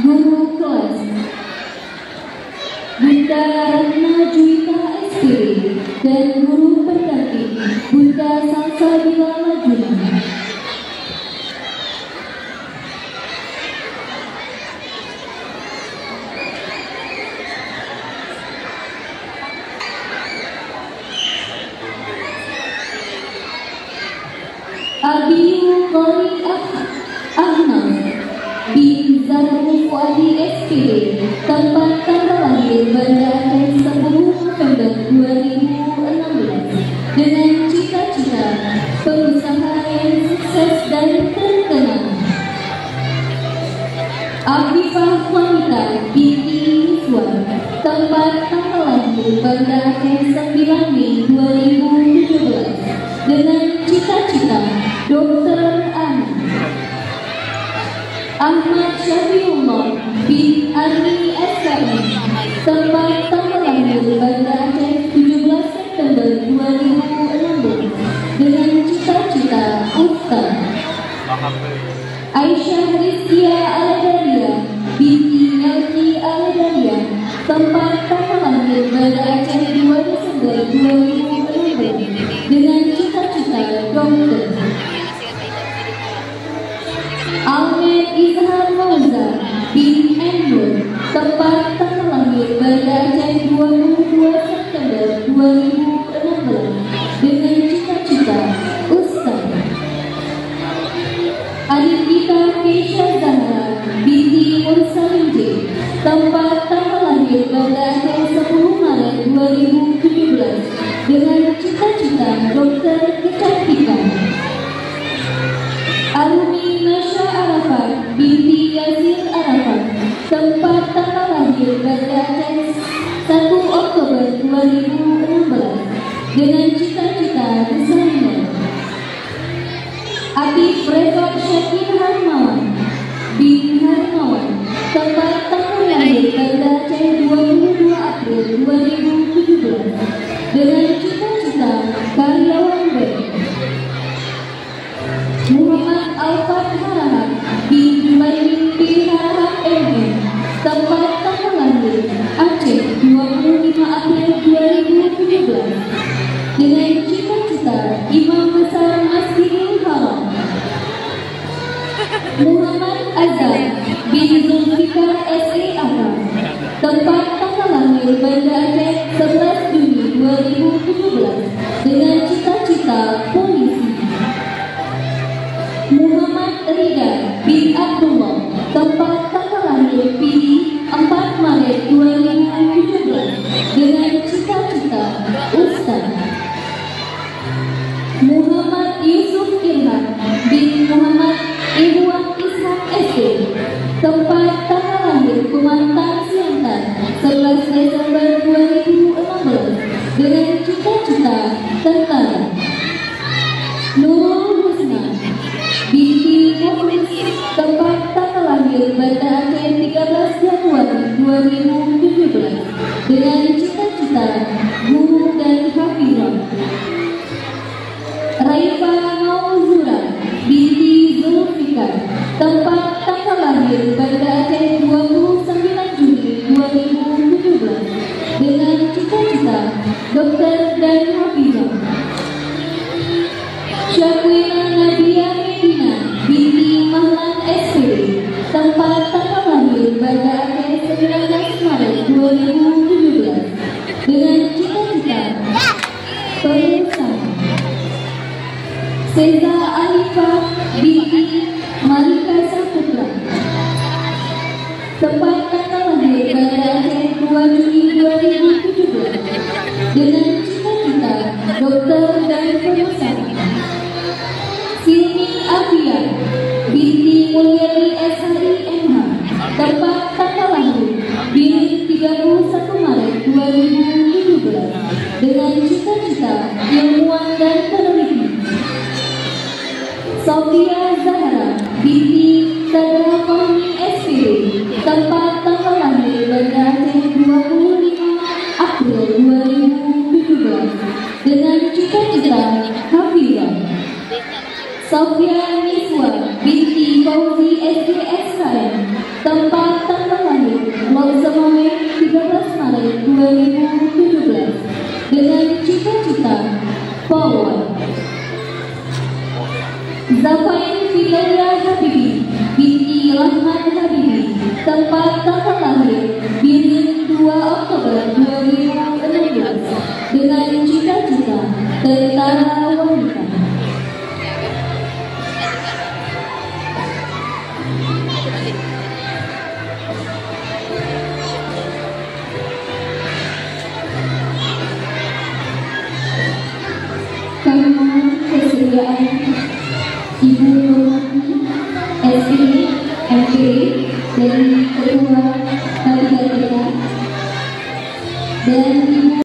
Guru kelas Bunda Ratna Juwita SPD dan guru pendamping Bunda Salsabila Majuna. Abiyu Kori Ahmad bin Zarul Fuadi SPD, tempat tanggal lahir Banda Aceh 10 November 2016, dengan cita-cita pengusaha yang sukses dan terkenal. Afifah Wanita binti Miswan, tempat tanggal lahir Banda Aceh 9 Mei 2017, dengan cita-cita dokter anak. Ahmad Syafiullah bin Ani SKM, tempat tanggal lahir Banda Aceh 17 September 2016, dengan cita-cita Ustaz. Aisyah Rizkia Al-Daria binti Melki Al-Daria, tempat tanggal lahir Banda Aceh 2 Desember 2016, dengan cita-cita dokter. Ahmed Izhar Mauzar bin Nur, tempat tanggal lahir Banda Aceh 22 September 2016, dengan cita-cita Ustaz. Aditya Keisha Zahra binti Mursalim J, tempat tanggal lahir Banda Aceh 10 Maret 2017, dengan cita-cita dokter kecantikan. Arumi Nasha Arafat binti Yasir Arafat, tempat tanggal lahir Banda Aceh 1 Oktober 2016, dengan cita-cita desainer. Atif Reza Syakir Harmawan bin Harmawan, tempat tanggal lahir Banda Aceh 22 April 2017, dengan cita-cita karyawan bank. Muhammad Alfat Harahap bin Jumaini bin Harahap MM, tempat tanggal lahir Aceh 25 April 2017, dengan cita-cita Imam Besar Masjidil Haram. Muhammad Azhar bin Zulfikar S.E. Ahmad, tempat tanggal lahir Banda Aceh 11 Juni 2017, dengan cita-cita polisi. Muhammad Rida bin Abdullah, tempat tanggal lahir Pidi 4 Maret 2017, dengan cita-cita Ustaz. Muhammad Yusuf Irham bin Muhammad Ibuan Ishak SD, tempat tanggal lahir Kumantan Siantar 11 Desember 2016, dengan cita-cita tentara. Nurul Husna binti Mukhlis, tempat tanggal lahir Banda Aceh 13 Januari 2017, dengan cita-cita guru dan hafizah. Raifa Mauzura binti Zulfikar, tempat tanggal lahir Banda Aceh 29 Juni 2017, dengan cita-cita dokter dan hafizah. Syafina Nadia Medina binti Mahlan SPD, tempat tanggal lahir Banda Aceh 19 Maret 2017, dengan cita-cita pengusaha. Seza Alifah binti Malika Saputra, tempat tanggal lahir Banda Aceh 2 Juni 2017, dengan cita-cita dokter dan pengusaha. Silmi Afia binti Mulyani SHI MH, tempat tanggal lahir Bilik 31 Maret 2017, dengan cita-cita ilmuwan dan peneliti. Sofia Zahra binti Sadra Fahmi SPD, tempat tanggal lahir Banda Aceh 25 April 2017, dengan cita-cita hafizah. Sofia Niswa binti Fauzi SDSKM, tempat 2017 dengan cita-cita Polwan. Zafain Fitria Habibi binti Rahman Habibi, tempat tanggal lahir Birin 2 Oktober 2016 dengan cita-cita tentara wanita. Kami mohon kesediaan Ibu